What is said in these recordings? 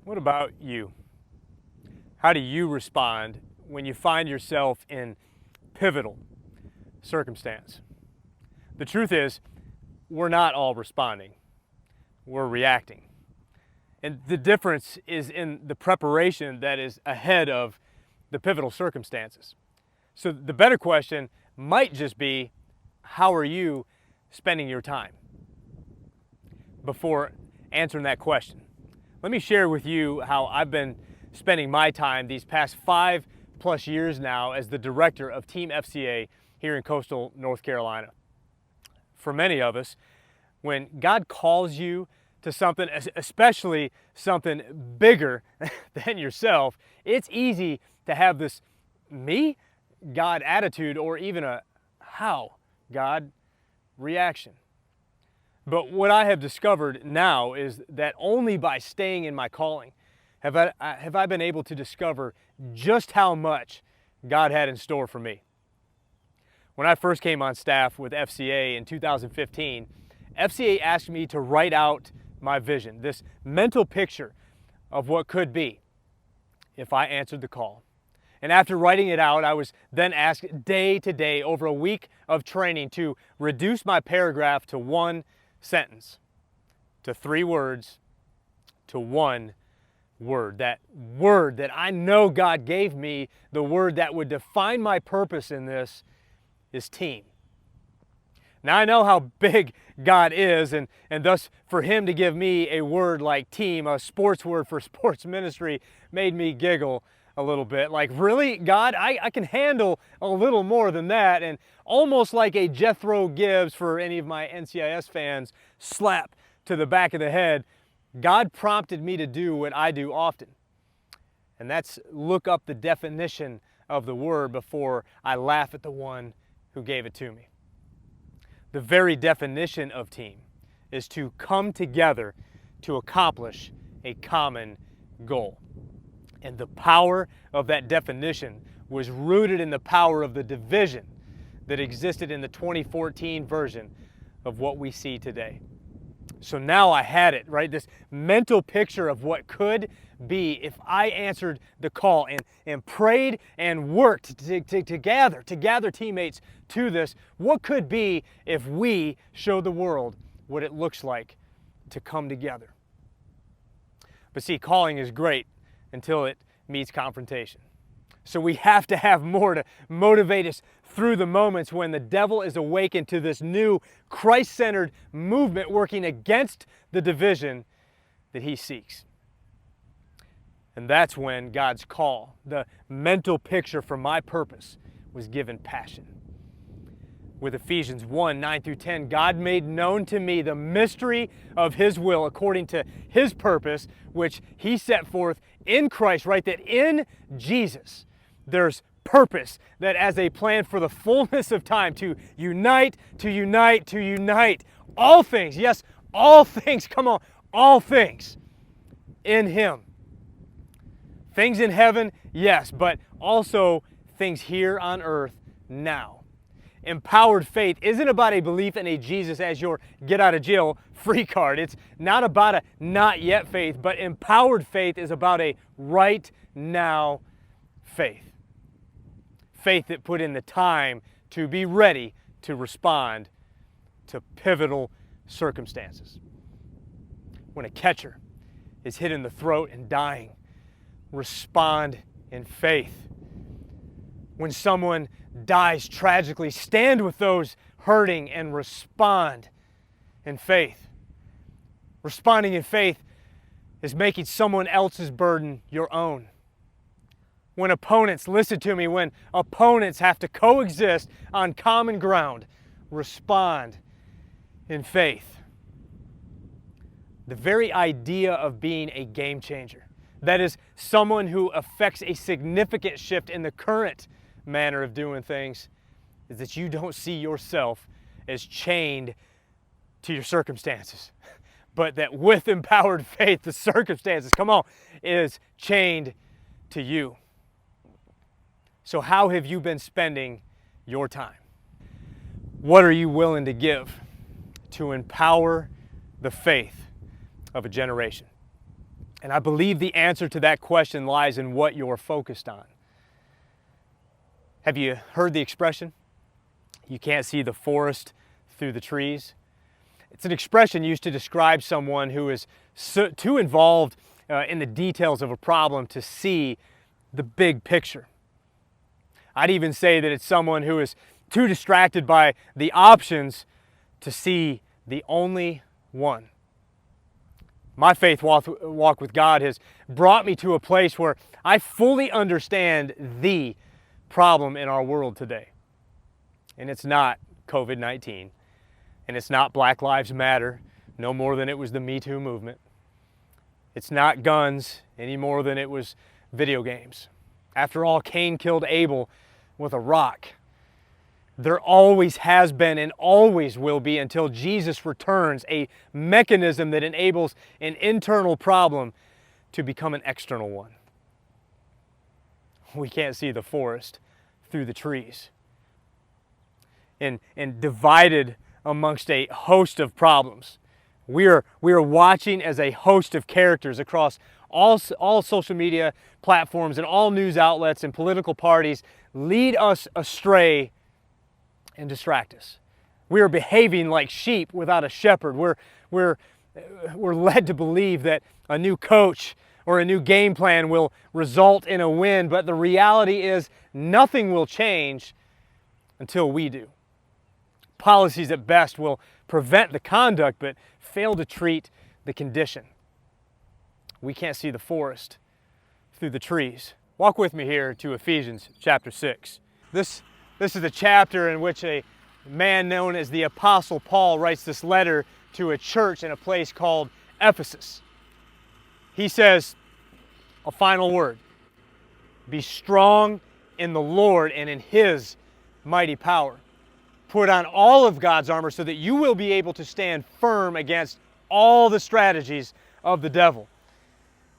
What about you? How do you respond when you find yourself in pivotal circumstance? The truth is, we're not all responding, we're reacting. And the difference is in the preparation that is ahead of the pivotal circumstances. So the better question might just be, how are you spending your time? Before answering that question, let me share with you how I've been spending my time these past 5+ years now as the director of Team FCA here in coastal North Carolina. For many of us, when God calls you to something, especially something bigger than yourself, it's easy to have this me, God attitude, or even a how, God reaction. But what I have discovered now is that only by staying in my calling have I been able to discover just how much God had in store for me. When I first came on staff with FCA in 2015, FCA asked me to write out my vision, this mental picture of what could be if I answered the call. And after writing it out, I was then asked day to day over a week of training to reduce my paragraph to one sentence, to 3 words, to 1 word. That word that I know God gave me, the word that would define my purpose in this, is team. Now I know how big God is, and thus for Him to give me a word like team, a sports word for sports ministry, made me giggle a little bit. Like, really, God, I can handle a little more than that. And almost like a Jethro Gibbs, for any of my NCIS fans, slap to the back of the head, God prompted me to do what I do often. And that's look up the definition of the word before I laugh at the one who gave it to me. The very definition of team is to come together to accomplish a common goal. And the power of that definition was rooted in the power of the division that existed in the 2014 version of what we see today. So now I had it, right? This mental picture of what could be if I answered the call and prayed and worked to gather teammates to this. What could be if we show the world what it looks like to come together? But see, calling is great until it meets confrontation. So we have to have more to motivate us through the moments when the devil is awakened to this new Christ-centered movement working against the division that he seeks. And that's when God's call, the mental picture for my purpose, was given passion. With Ephesians 1:9-10, God made known to me the mystery of His will according to His purpose, which He set forth in Christ, right? That in Jesus there's purpose, that as a plan for the fullness of time to unite all things, yes, all things, come on, all things in Him. Things in heaven, yes, but also things here on earth now. Empowered faith isn't about a belief in a Jesus as your get out of jail free card. It's not about a not yet faith, but empowered faith is about a right now faith. Faith that put in the time to be ready to respond to pivotal circumstances. When a catcher is hit in the throat and dying, respond in faith. When someone dies tragically, stand with those hurting and respond in faith. Responding in faith is making someone else's burden your own. When opponents, listen to me, when opponents have to coexist on common ground, respond in faith. The very idea of being a game changer, that is, someone who affects a significant shift in the current manner of doing things, is that you don't see yourself as chained to your circumstances, but that with empowered faith, the circumstances, come on, is chained to you. So how have you been spending your time? What are you willing to give to empower the faith of a generation? And I believe the answer to that question lies in what you're focused on. Have you heard the expression, you can't see the forest through the trees? It's an expression used to describe someone who is too involved in the details of a problem to see the big picture. I'd even say that it's someone who is too distracted by the options to see the only one. My faith walk with God has brought me to a place where I fully understand the problem in our world today. And it's not COVID-19, and it's not Black Lives Matter, no more than it was the Me Too movement. It's not guns any more than it was video games. After all, Cain killed Abel with a rock. There always has been and always will be, until Jesus returns, a mechanism that enables an internal problem to become an external one. We can't see the forest through the trees. And divided amongst a host of problems, we are watching as a host of characters across all social media platforms and all news outlets and political parties lead us astray and distract us. We are behaving like sheep without a shepherd. We're led to believe that a new coach or a new game plan will result in a win, but the reality is nothing will change until we do. Policies at best will prevent the conduct, but fail to treat the condition. We can't see the forest through the trees. Walk with me here to Ephesians chapter 6. This is a chapter in which a man known as the Apostle Paul writes this letter to a church in a place called Ephesus. He says a final word: be strong in the Lord and in His mighty power. Put on all of God's armor so that you will be able to stand firm against all the strategies of the devil.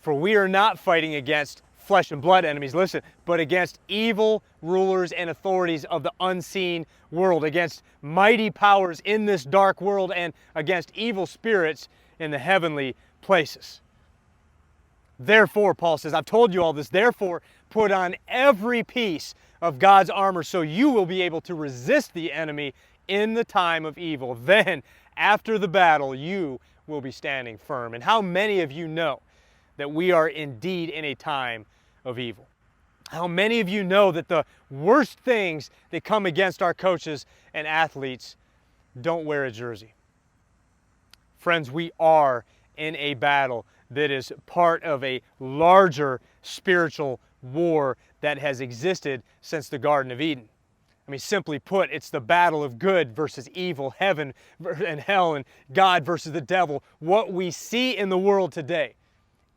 For we are not fighting against flesh and blood enemies, listen, but against evil rulers and authorities of the unseen world, against mighty powers in this dark world, and against evil spirits in the heavenly places. Therefore, Paul says, I've told you all this, therefore put on every piece of God's armor so you will be able to resist the enemy in the time of evil. Then, after the battle, you will be standing firm. And how many of you know that we are indeed in a time of evil? How many of you know that the worst things that come against our coaches and athletes don't wear a jersey? Friends, we are in a battle that is part of a larger spiritual war that has existed since the Garden of Eden. I mean, simply put, it's the battle of good versus evil, heaven and hell, and God versus the devil. What we see in the world today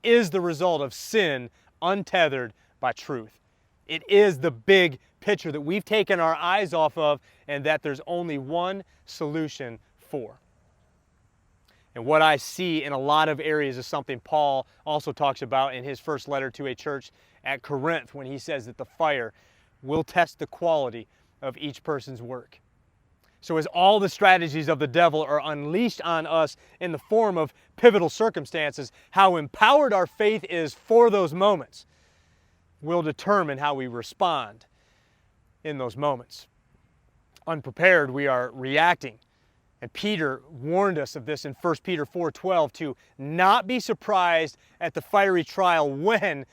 is the result of sin untethered by truth. It is the big picture that we've taken our eyes off of and that there's only one solution for. And what I see in a lot of areas is something Paul also talks about in his first letter to a church at Corinth, when he says that the fire will test the quality of each person's work. So as all the strategies of the devil are unleashed on us in the form of pivotal circumstances, how empowered our faith is for those moments will determine how we respond in those moments. Unprepared, we are reacting. And Peter warned us of this in 1 Peter 4:12, to not be surprised at the fiery trial when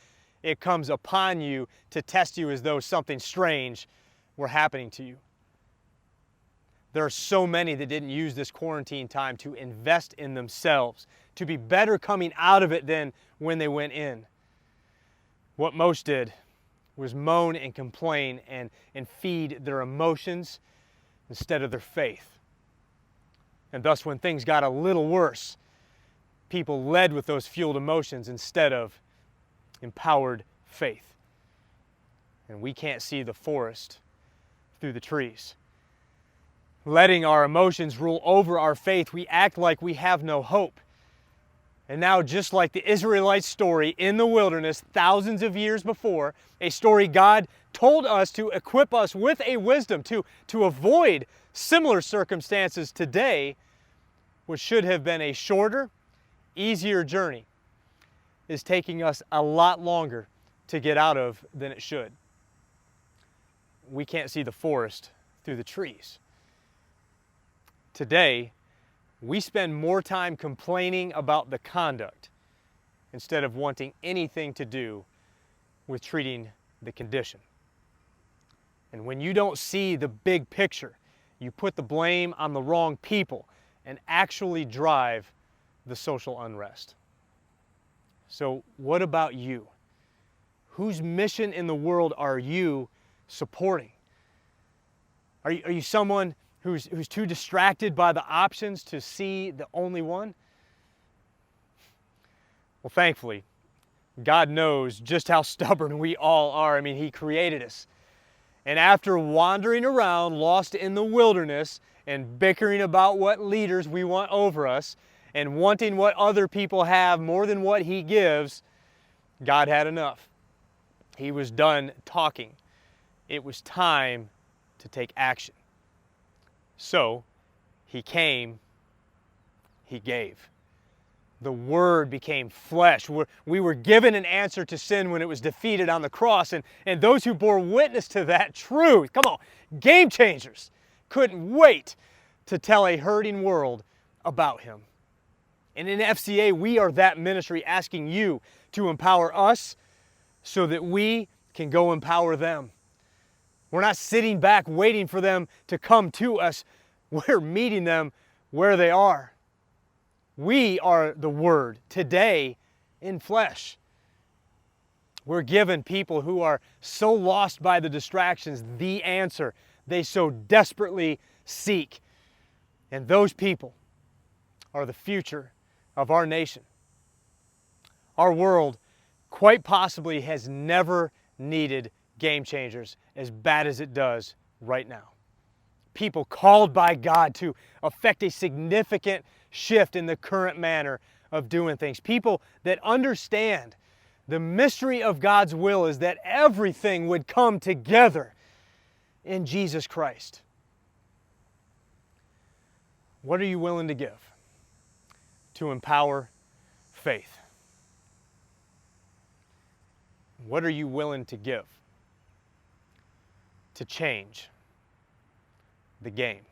it comes upon you to test you as though something strange were happening to you. There are so many that didn't use this quarantine time to invest in themselves, to be better coming out of it than when they went in. What most did was moan and complain and feed their emotions instead of their faith. And thus, when things got a little worse, people led with those fueled emotions instead of empowered faith. And we can't see the forest through the trees. Letting our emotions rule over our faith, we act like we have no hope. And now, just like the Israelites' story in the wilderness thousands of years before, a story God told us to equip us with a wisdom to avoid similar circumstances today, which should have been a shorter, easier journey. is taking us a lot longer to get out of than it should. We can't see the forest through the trees. Today, we spend more time complaining about the conduct instead of wanting anything to do with treating the condition. And when you don't see the big picture, you put the blame on the wrong people and actually drive the social unrest. So what about you? Whose mission in the world are you supporting? Are you someone who's too distracted by the options to see the only one? Well, thankfully, God knows just how stubborn we all are. I mean, He created us. And after wandering around, lost in the wilderness, and bickering about what leaders we want over us, and wanting what other people have more than what He gives, God had enough. He was done talking. It was time to take action. So, He came, He gave. The Word became flesh. We were given an answer to sin when it was defeated on the cross, and those who bore witness to that truth, come on, game changers, couldn't wait to tell a hurting world about Him. And in FCA, we are that ministry asking you to empower us so that we can go empower them. We're not sitting back waiting for them to come to us. We're meeting them where they are. We are the Word today in flesh. We're given people who are so lost by the distractions the answer they so desperately seek. And those people are the future of our nation. Our world quite possibly has never needed game changers as bad as it does right now. People called by God to affect a significant shift in the current manner of doing things. People that understand the mystery of God's will is that everything would come together in Jesus Christ. What are you willing to give to empower faith? What are you willing to give to change the game?